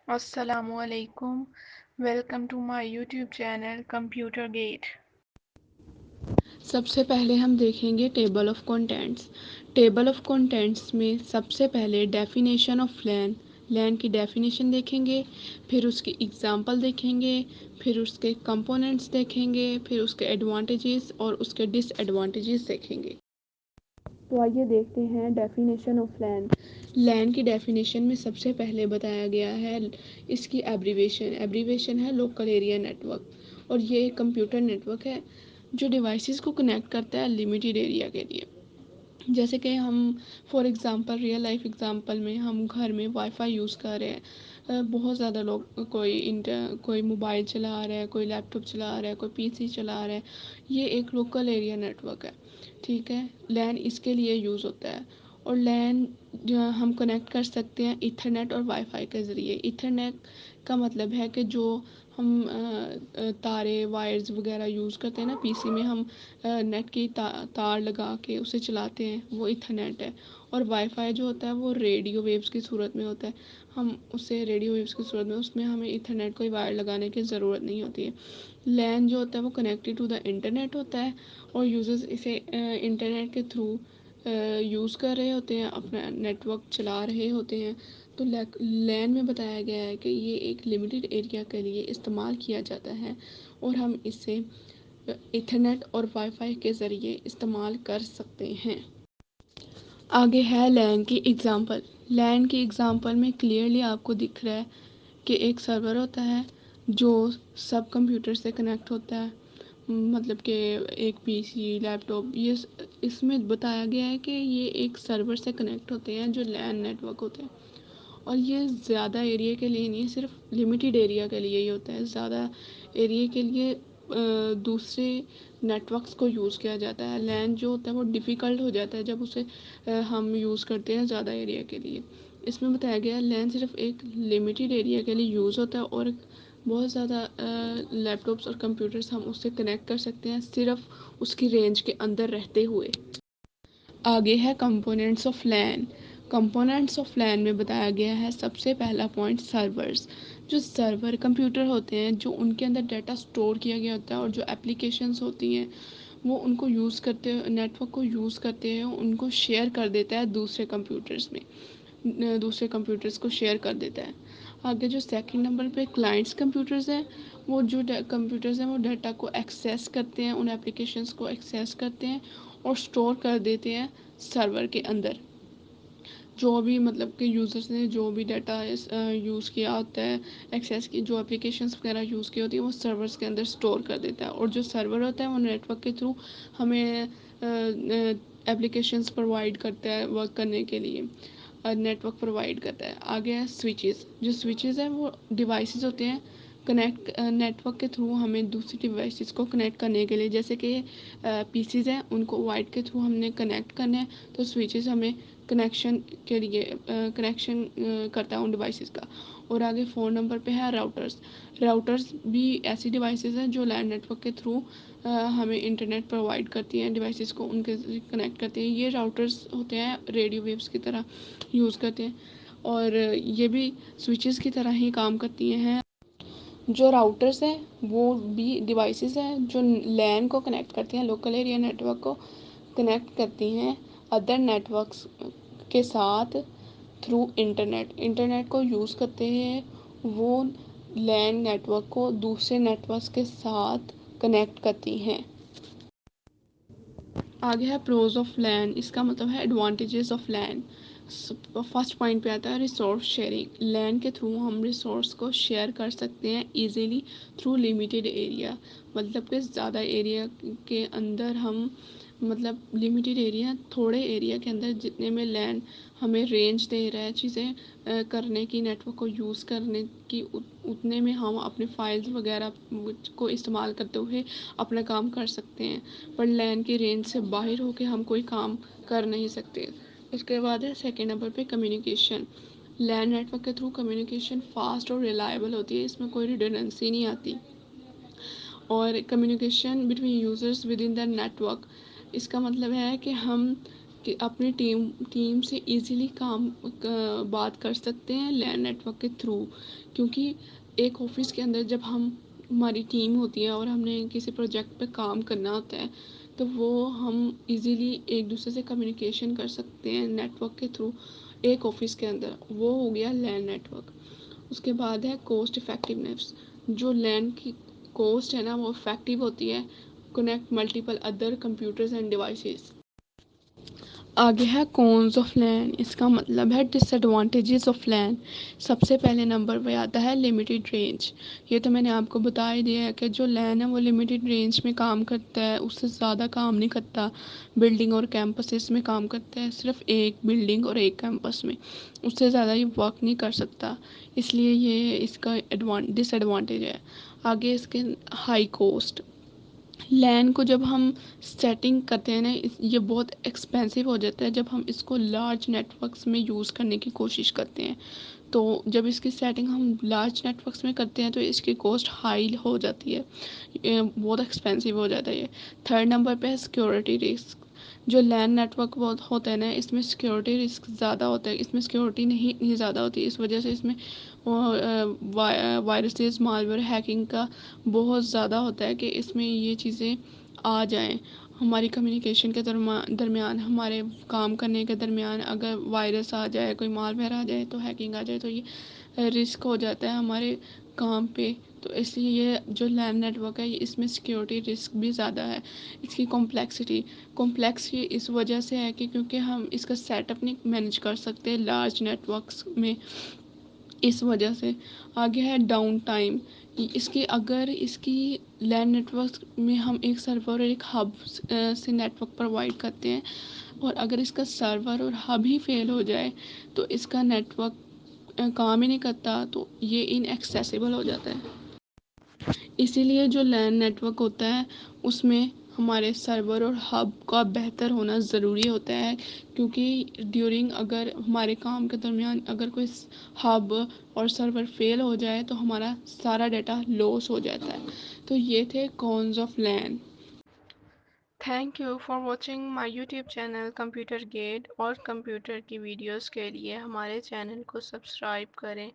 Assalamualaikum. Welcome to my YouTube channel Computer Gate. सबसे पहले हम देखेंगे table of contents. Table of contents में सबसे पहले डेफिनेशन ऑफ लैन, लैन की डेफिनेशन देखेंगे, फिर उसकी एग्जांपल देखेंगे, फिर उसके कंपोनेंट्स देखेंगे, फिर उसके एडवांटेजेस और उसके डिसएडवांटेजेस देखेंगे। तो आइए देखते हैं डेफिनेशन ऑफ लैन। लैन की डेफिनेशन में सबसे पहले बताया गया है इसकी एब्रीवेशन। एब्रीवेशन है लोकल एरिया नेटवर्क, और ये एक कंप्यूटर नेटवर्क है जो डिवाइसेस को कनेक्ट करता है लिमिटेड एरिया के लिए। जैसे कि हम for example real life example में हम घर में वाईफाई यूज़ कर रहे हैं। बहुत ज़्यादा लोग, कोई मोबाइल चला रहा है, कोई लैपटॉप चला रहा है, कोई पीसी चला रहा है। ये एक लोकल एरिया नेटवर्क है, ठीक है। लैन इसके लिए यूज़ होता है। और लैन जो हम कनेक्ट कर सकते हैं ईथरनेट और वाईफाई के ज़रिए। ईथरनेट का मतलब है कि जो हम तारे वायर्स वगैरह यूज़ करते हैं ना पीसी में, हम नेट की तार लगा के उसे चलाते हैं, वो इथरनेट है। और वाईफाई जो होता है वो रेडियो वेव्स की सूरत में होता है। हम उसे रेडियो वेव्स की सूरत में, उसमें हमें इथरनेट कोई वायर लगाने की ज़रूरत नहीं होती है। लैन जो होता है वो कनेक्टेड टू द इंटरनेट होता है, और यूजर्स इसे इंटरनेट के थ्रू यूज़ कर रहे होते हैं, अपना नेटवर्क चला रहे होते हैं। तो लैन में बताया गया है कि ये एक लिमिटेड एरिया के लिए इस्तेमाल किया जाता है, और हम इसे इथरनेट और वाईफाई के ज़रिए इस्तेमाल कर सकते हैं। आगे है लैन की एग्ज़ाम्पल। लैन की एग्ज़ाम्पल में क्लियरली आपको दिख रहा है कि एक सर्वर होता है जो सब कंप्यूटर से कनेक्ट होता है। मतलब कि एक पीसी लैपटॉप, ये इसमें बताया गया है कि ये एक सर्वर से कनेक्ट होते हैं जो लैन नेटवर्क होते हैं। और ये ज़्यादा एरिया के लिए नहीं, सिर्फ लिमिटेड एरिया के लिए ही होता है। ज़्यादा एरिया के लिए दूसरे नेटवर्क्स को यूज़ किया जाता है। लैन जो होता है वो डिफ़िकल्ट हो जाता है जब उसे हम यूज़ करते हैं ज़्यादा एरिया के लिए। इसमें बताया गया है लैन सिर्फ एक लिमिटेड एरिया के लिए यूज़ होता है, और बहुत ज़्यादा लैपटॉप्स और कंप्यूटर्स हम उससे कनेक्ट कर सकते हैं सिर्फ उसकी रेंज के अंदर रहते हुए। आगे है components of LAN. Components of LAN में बताया गया है सबसे पहला पॉइंट सर्वर्स। जो सर्वर कंप्यूटर होते हैं, जो उनके अंदर डाटा स्टोर किया गया होता है, और जो एप्लीकेशंस होती हैं वो उनको यूज़ करते, नेटवर्क को यूज़ करते हैं, उनको शेयर कर देता है दूसरे कंप्यूटर्स में, दूसरे कंप्यूटर्स को शेयर कर देता है। आगे जो सेकंड नंबर पे क्लाइंट्स कंप्यूटर्स हैं, वो जो कंप्यूटर्स हैं वो डाटा को एक्सेस करते हैं, उन एप्लीकेशंस को एक्सेस करते हैं और स्टोर कर देते हैं सर्वर के अंदर। जो भी मतलब कि यूज़र्स ने जो भी डाटा यूज़ किया होता है, एक्सेस की जो एप्लीकेशंस वगैरह यूज़ की होती है, वो सर्वर्स के अंदर स्टोर कर देता है। और जो सर्वर होता है वो नेटवर्क के थ्रू हमें एप्लीकेशंस प्रोवाइड करता है वर्क करने के लिए, नेटवर्क प्रोवाइड करता है। आगे है स्विचेस। जो स्विचेस हैं वो डिवाइसेस होते हैं कनेक्ट, नेटवर्क के थ्रू हमें दूसरी डिवाइसेस को कनेक्ट करने के लिए। जैसे कि पीसीज हैं, उनको वाइड के थ्रू हमने कनेक्ट करना है, तो स्विचेस हमें कनेक्शन के लिए कनेक्शन करता है उन डिवाइसेस का। और आगे फ़ोन नंबर पे है राउटर्स। राउटर्स भी ऐसी डिवाइसेस हैं जो लैन नेटवर्क के थ्रू हमें इंटरनेट प्रोवाइड करती हैं, डिवाइसेस को उनके कनेक्ट करती हैं। ये राउटर्स होते हैं रेडियो वेव्स की तरह यूज़ करते हैं, और ये भी स्विचेस की तरह ही काम करती हैं। जो राउटर्स हैं वो भी डिवाइसेस हैं जो लैन को कनेक्ट करती हैं, लोकल एरिया नेटवर्क को कनेक्ट करती हैं अदर नेटवर्क्स के साथ थ्रू इंटरनेट। इंटरनेट को यूज़ करते हैं वो लैन नेटवर्क को दूसरे नेटवर्क्स के साथ कनेक्ट करती हैं। आगे है प्रोज ऑफ लैन। इसका मतलब है advantages of LAN. First point पे आता है रिसोर्स शेयरिंग। लैन के थ्रू हम रिसोर्स को शेयर कर सकते हैं इजीली थ्रू लिमिटेड एरिया। मतलब कि ज़्यादा एरिया के अंदर हम, मतलब लिमिटेड एरिया, थोड़े एरिया के अंदर जितने में लैन हमें रेंज दे रहा है चीज़ें करने की, नेटवर्क को यूज़ करने की, उतने में हम अपने फाइल्स वगैरह को इस्तेमाल करते हुए अपना काम कर सकते हैं। पर लैन की रेंज से बाहर होकर हम कोई काम कर नहीं सकते। उसके बाद है सेकेंड नंबर पे कम्युनिकेशन। लैन नेटवर्क के थ्रू कम्युनिकेशन फास्ट और रिलायबल होती है, इसमें कोई रिडंडेंसी नहीं आती। और communication between users with in the network. इसका मतलब है कि हम कि अपनी टीम से इजीली बात कर सकते हैं लैन नेटवर्क के थ्रू। क्योंकि एक ऑफिस के अंदर जब हम हमारी टीम होती है और हमने किसी प्रोजेक्ट पे काम करना होता है, तो वो हम इजीली एक दूसरे से कम्युनिकेशन कर सकते हैं नेटवर्क के थ्रू एक ऑफिस के अंदर। वो हो गया लैन नेटवर्क। उसके बाद है कॉस्ट इफ़ेक्टिवनेस। जो लैन की कॉस्ट है ना वो इफ़ेक्टिव होती है connect multiple other computers end devices. आगे है कॉन्स ऑफ लैन। इसका मतलब है डिसएडवांटेजेस ऑफ लैन। सबसे पहले नंबर पे आता है लिमिटेड रेंज। ये तो मैंने आपको बता ही दिया है कि जो लैन है वो लिमिटेड रेंज में काम करता है, उससे ज़्यादा काम नहीं करता। बिल्डिंग और कैंपसेस में काम करता है, सिर्फ एक बिल्डिंग और एक कैंपस में, उससे ज़्यादा ये वर्क नहीं कर सकता। इसलिए ये इसका डिसएडवांटेज है। आगे इसके हाई कॉस्ट। लैन को जब हम सेटिंग करते हैं ना, ये बहुत एक्सपेंसिव हो जाता है जब हम इसको लार्ज नेटवर्क्स में यूज़ करने की कोशिश करते हैं। तो जब इसकी सेटिंग हम लार्ज नेटवर्क्स में करते हैं तो इसकी कॉस्ट हाई हो जाती है, ये बहुत एक्सपेंसिव हो जाता है ये। थर्ड नंबर पे है सिक्योरिटी रिस्क। जो लैन नेटवर्क बहुत होता है ना, इसमें सिक्योरिटी रिस्क ज़्यादा होता है, इसमें सिक्योरिटी नहीं ज़्यादा होती, इस वजह से इसमें वायरसेस मालवेयर हैकिंग का बहुत ज़्यादा होता है कि इसमें ये चीज़ें आ जाएं हमारी कम्युनिकेशन के दरमियान, हमारे काम करने के दरमियान। अगर वायरस आ जाए, कोई मालवेयर आ जाए, तो हैकिंग आ जाए, तो ये रिस्क हो जाता है हमारे काम पे। तो इसलिए ये जो लैन नेटवर्क है, ये इसमें सिक्योरिटी रिस्क भी ज़्यादा है। इसकी कॉम्प्लेक्सिटी इस वजह से है कि क्योंकि हम इसका सेटअप नहीं मैनेज कर सकते लार्ज नेटवर्क्स में, इस वजह से। आगे है डाउन टाइम। इसकी अगर इसकी लैन नेटवर्क में हम एक सर्वर और एक हब से नेटवर्क प्रोवाइड करते हैं, और अगर इसका सर्वर और हब ही फेल हो जाए तो इसका नेटवर्क काम ही नहीं करता, तो ये इनएक्सेसिबल हो जाता है। इसीलिए जो लैन नेटवर्क होता है उसमें हमारे सर्वर और हब का बेहतर होना ज़रूरी होता है। क्योंकि ड्यूरिंग अगर हमारे काम के दरमियान अगर कोई हब और सर्वर फेल हो जाए तो हमारा सारा डाटा लॉस हो जाता है। तो ये थे cons of LAN. Thank you for watching my YouTube channel computer gate. और कंप्यूटर की वीडियोस के लिए हमारे चैनल को सब्सक्राइब करें।